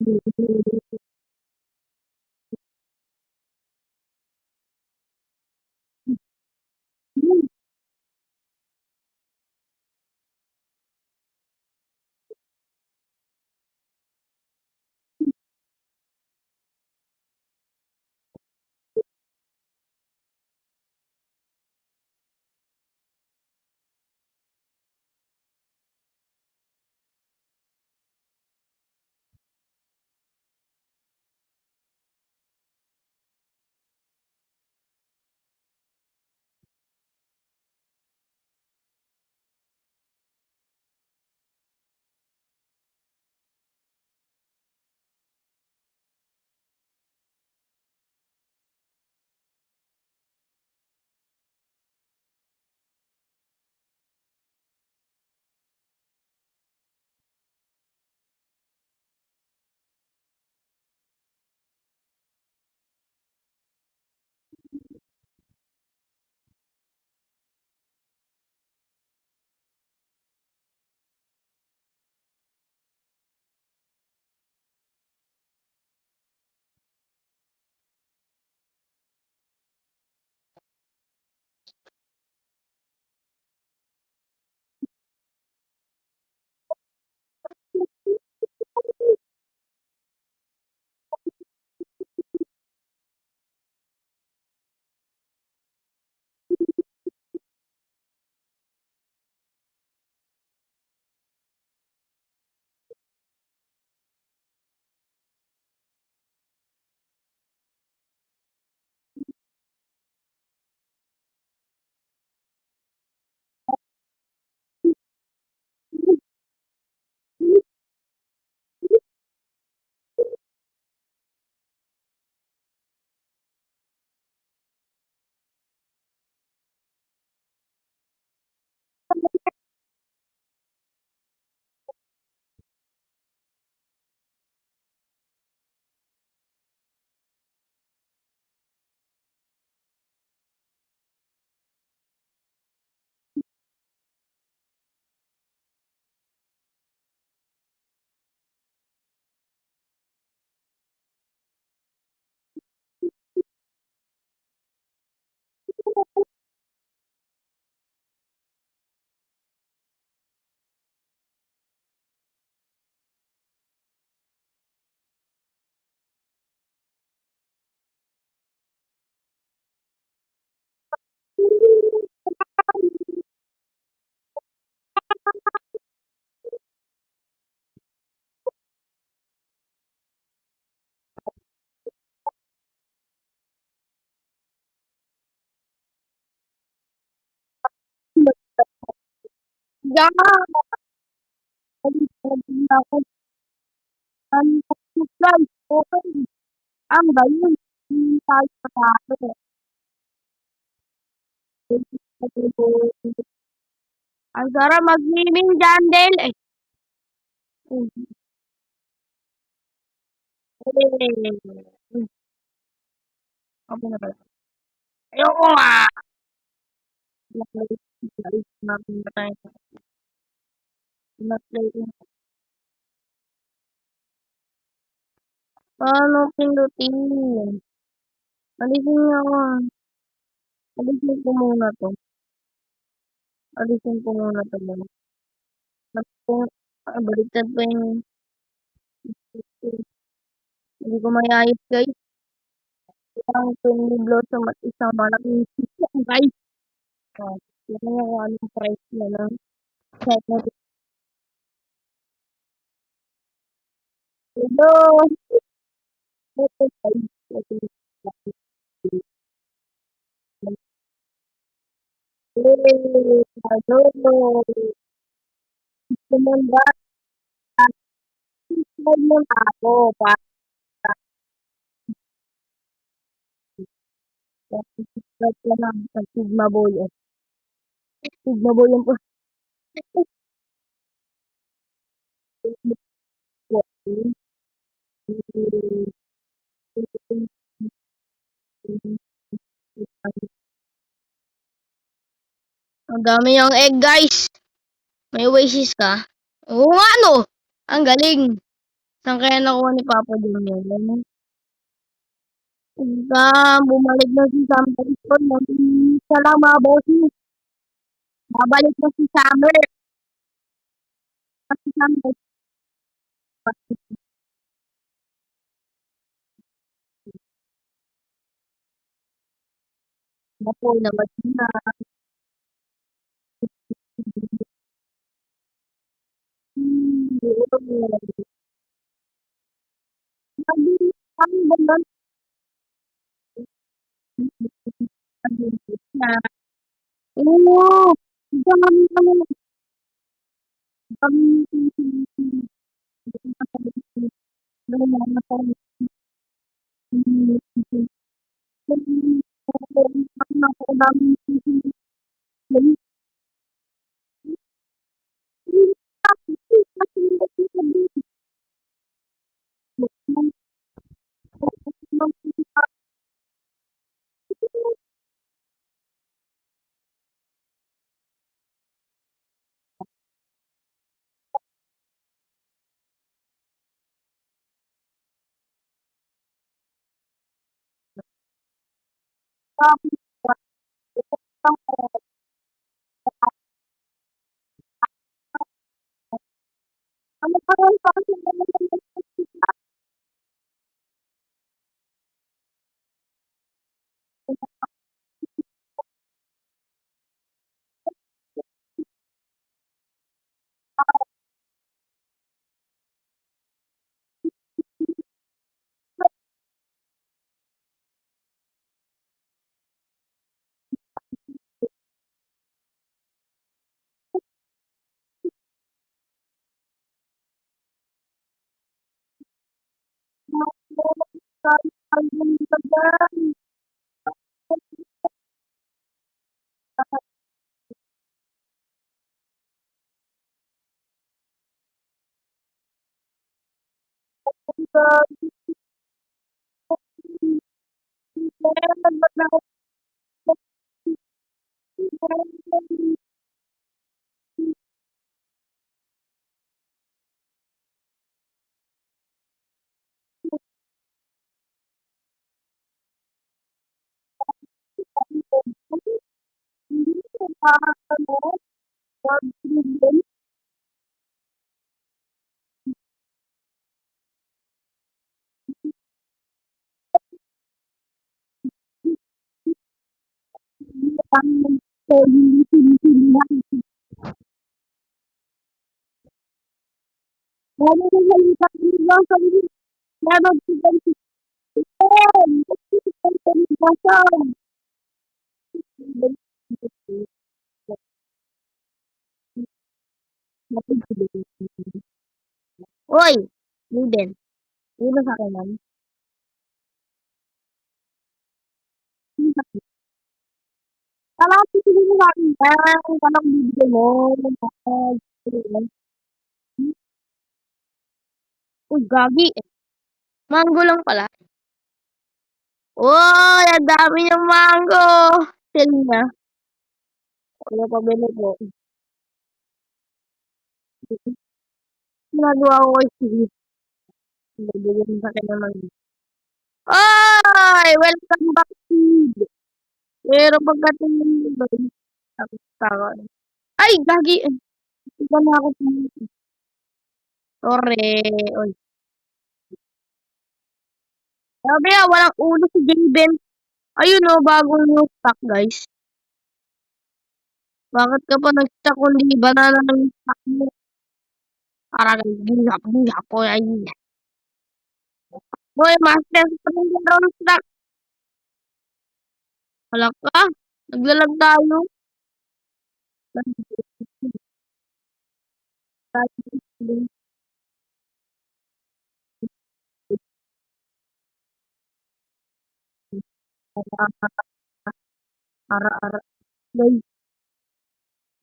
Yeah, guys, okay. Ang galing. Hindi tayo patalo. Ang sarap mag-swimming dyan, Del. Eh, okay na pala. Ayoko nga. Paano pindutin? Alisin niyo ako. Alisin ko muna to. Alisin ko muna to. Naku, baliktad pa yung hindi ko mayayos, guys. Isang Candy Blossom at isang malaking sisang, guys. Oh, tignan niyo kung anong price niya ng set na dito. Hello! Ito, guys. Ito, hello! Tumanda mo na ako para subscribe ka lang sa Sigma Boy. Sigma Boy yung ang dami yung egg, guys. May Oasis ka? Oo nga, no? Ang galing. Saan kaya nakuha ni Papa John yun? Pagka bumalik na si Sam Tyson, mag-iisa lang mga bossing. Babalik na si Summer. Si Sam Tyson. Naku, naman na. Ang ganda na. Oo, dami naman. Dami Uy, Ruben, hindi ba sa akin yan? Tama kasi sinin natin yan, parang bibigyan mo. Uy, gagi. Mango lang pala. Uy, ang dami yung mango. Sell na. Wala pa bili po. Ginagawa ko kay Steve. Bibigyan sa akin naman. Oy! Welcome back, Steve. Pero pagdating mo ba, tapos tawa. Ay, gagi. Iba na ako sa Sorry. Oy. Sabi walang ulo si Jaden. Ayun o, bagong new stock, guys. Bakit ka pa nag-stock kundi banana ng stock mo? Para gihap ko ay. Boy, master pa rin ng stock. Wala ka. Naglalag tayo. Ara-ara. Guys,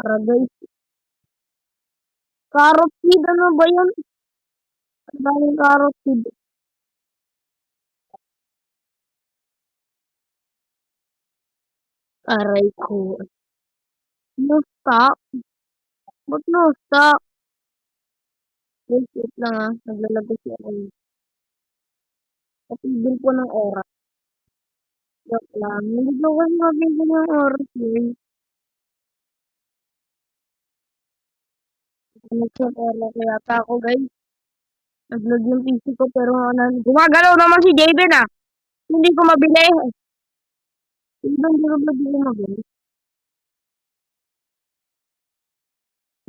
ara guys. Carrot seed, ano ba yun? Ang daming carrot seed. Aray ko. No stock? Ba't no stock? Wait, wait lang, naglalag kasi ako, patigil po ng oras, joke lang. Hindi ko kasi matigil ng oras, eh. Nag-set error yata ako, guys. Nag-load yung PC ko pero gumagalaw naman si Jayden, ah. Hindi ko mabili. Hindi ko mabili.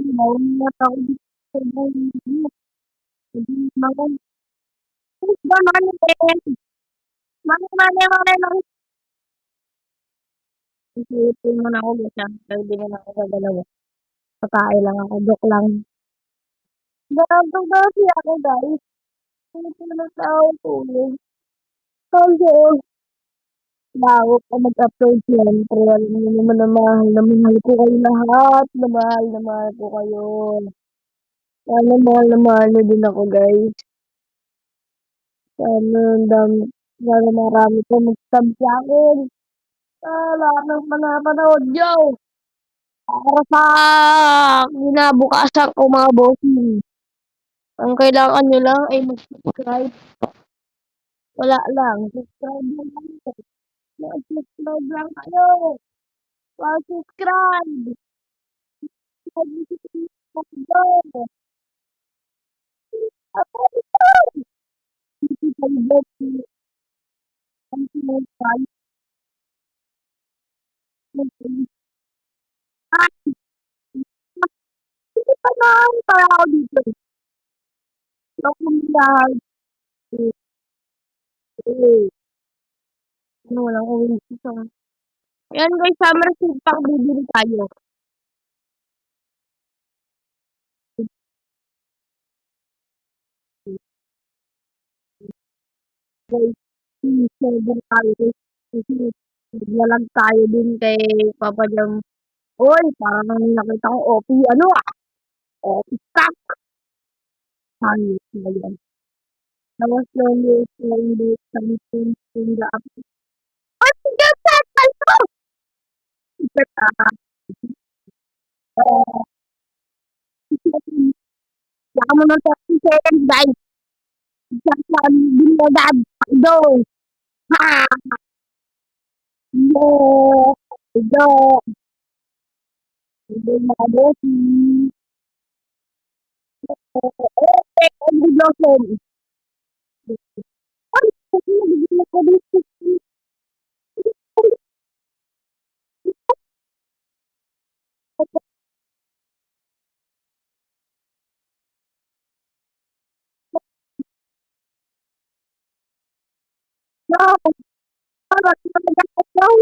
Bawal na ako dito sa bahay. Hindi naman. Ba, mani, eh. Mani. Isipin mo na ako, guys, ah. Pero di naman ako gagalaw. Patae lang ako, joke lang. Gagawin kasi ako, guys. Hindi na tao tulog. Kasi, bago ka mag-upload siyempre, alam niyo naman na mahal ko kayo lahat. Na mahal ko kayo. Sana mahal niyo din ako, guys. Sana ang dami, sana marami pa mag-sub sa akin. Lahat ng panapanood niyo. Para sa kinabukasan ko, mga bossing. Ang kailangan nyo lang ay mag-subscribe. Wala lang. Subscribe lang kayo. Mag-subscribe lang kayo. Mag-subscribe. Mag-subscribe. Hindi pa para ako dito. Ako lahat. Ano, walang uwi sa. Ayan, guys, summer seed pack bibili tayo. Guys, server tayo. Kasi naglalag tayo din kay Papa Jam. Uy, parang nakita ko OP, ano, OP stack. Ayos na yan. Tapos slowly, something in the up. Ay, sige, set! Ano? Set, Saka mo ng 30 seconds, guys. Saka binagad. Go! Ha! Go! Go! Go, mga bossy. Eh, ang blossom. Ay, kasi nagiging ako dito. No, parang nagkakataon.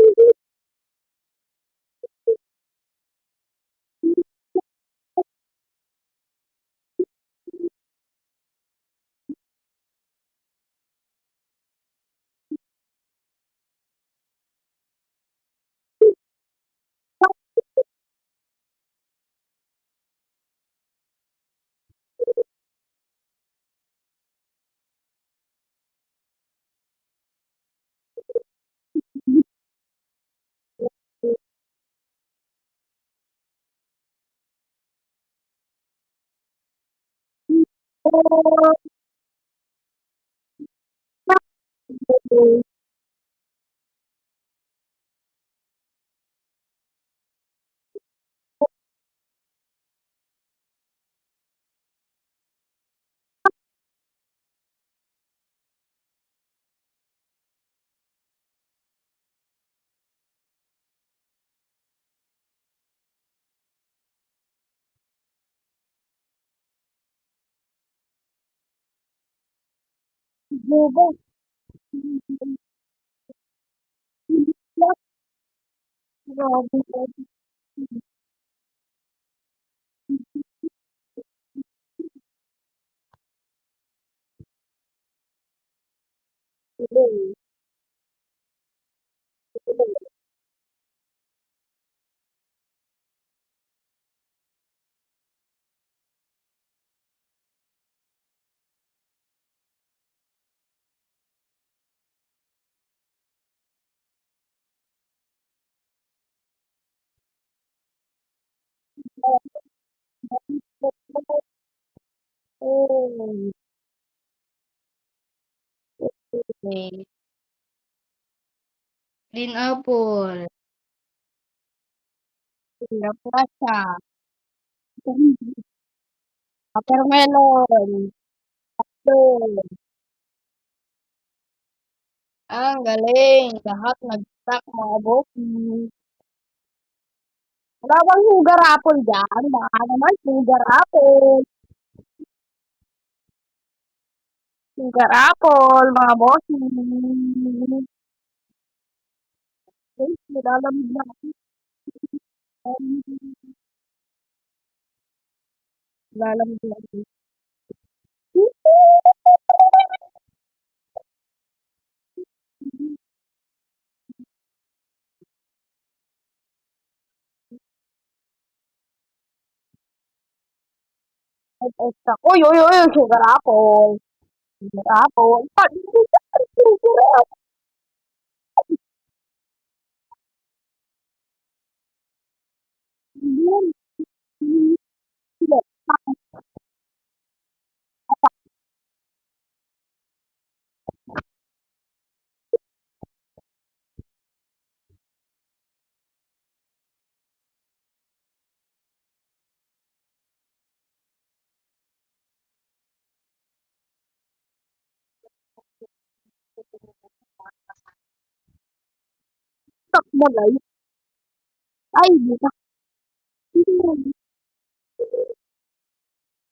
Oh, Google. Grabe. Oh, okay. Green apple. Lapasa. Watermelon. Apple. Ang galing. Lahat nag-stack mga bossy. Wala bang sugar apple dyan? Baka naman sugar apple. Sugar apple, mga bossy. Guys, nilalamig na ako. Nilalamig na ako. Extra. Uy, uy, uy, sugar apple. Sugar apple. Sugar apple. Stuck mo guys. Ay, di ka.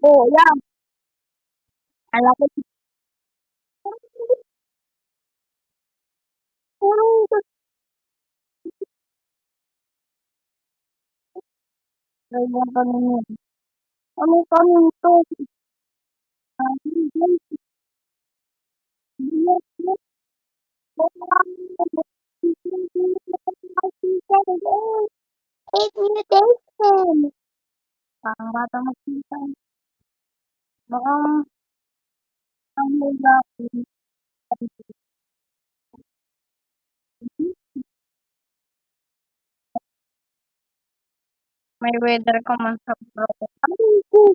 Oh, yan. Alam ko. Ganyan tanong mo. Anong tanong to? Eight minutes. Parang bata magkita. Baka ang hula. May weather ka man sa bro. Ay, ko.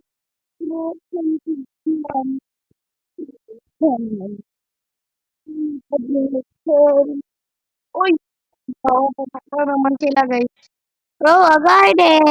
Uy, oo, pupunta naman sila guys. Bro, a garden.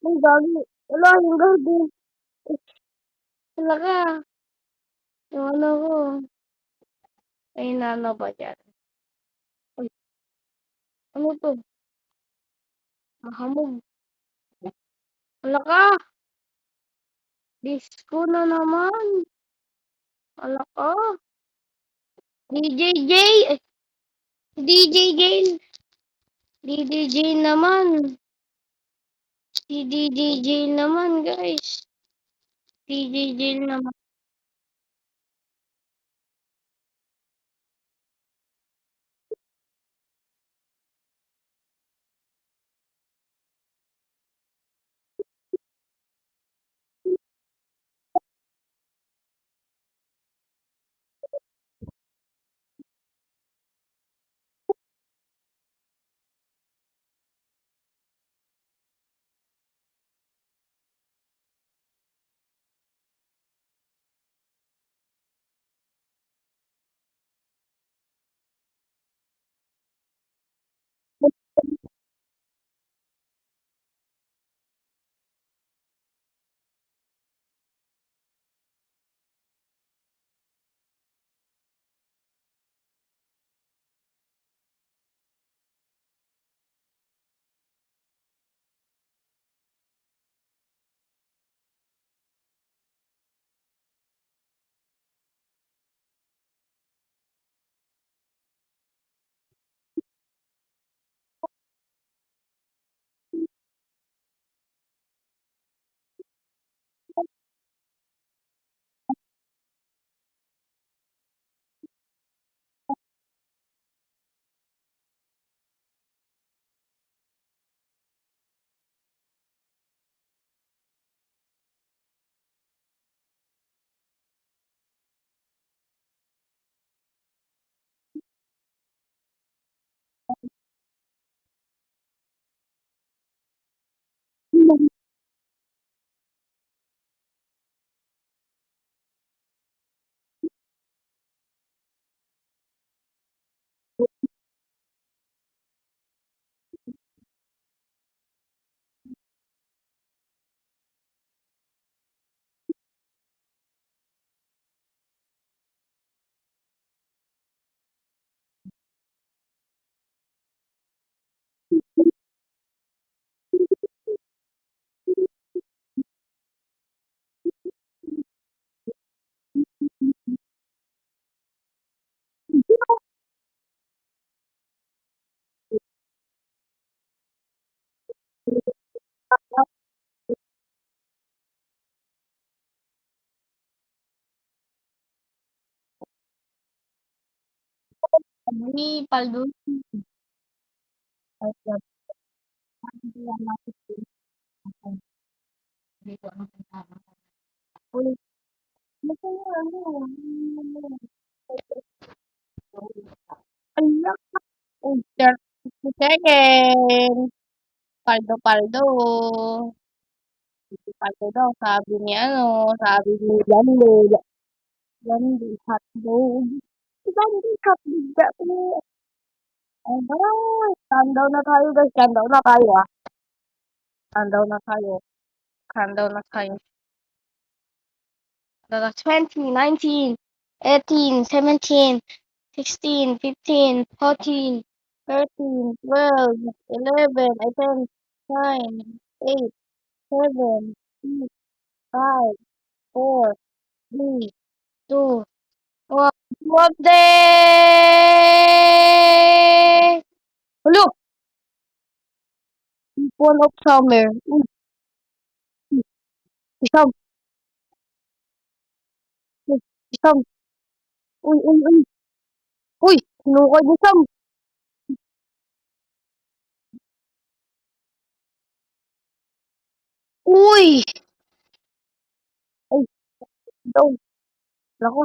Ang gagi. Wala, yung garden. Wala ka. Yung ano ko. Ay, nano ba dyan? Uy, ano to? Mahamog. Wala ka. Disco na naman. Wala ka. DJ J. DJ J. DJ J naman. Si DJ J naman, guys. DJ J naman. Ni paldo. Ay, uy, ano ano? Ala, uy, 30 seconds. Paldo, paldo. Paldo daw, sabi ni ano, sabi ni Lando. Lando, hotdog. Lando, hotdog dati. Aba, countdown na tayo guys, countdown na tayo ah. Countdown na tayo. Countdown na tayo. 20, 19, 18, 17, 16, 15, 14, 13, 12, 11, 9, 8, 7, 6, 5, 4, 3, 2, 1. Birthday! Hello! One of summer. Uy, isang, uy, isang, uy, uy, uy, uy, sinukay ni Sam. Uy! Ay, daw, naku,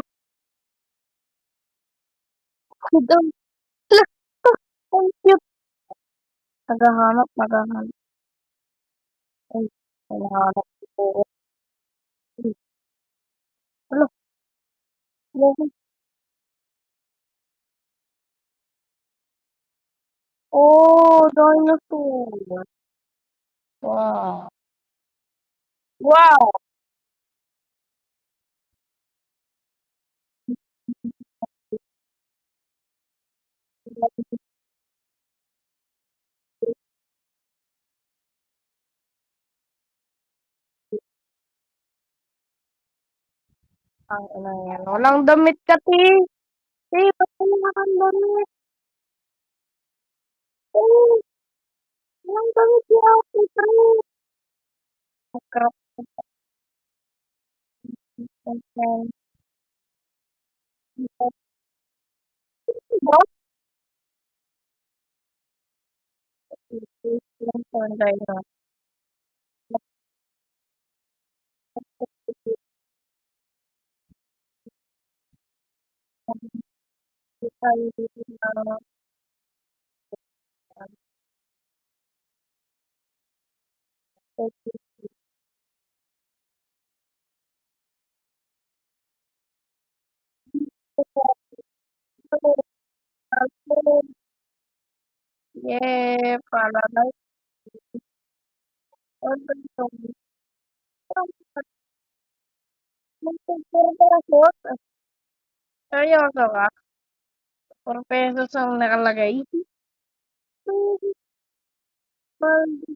daw, ala, ang cute. Naghahanap, naghahanap. Ay, naghahanap ako. Uy, hala, naku. Oh, dinosaur. Wow. Wow! Ang ina yan. Walang damit ka, te. Te, ba't wala kang damit? Eh, walang damit si Ate Pre. Crop and then, boss, lang po ang dino. Yeah, para na seryoso ka? 4 pesos ang nakalagay. Bye-bye.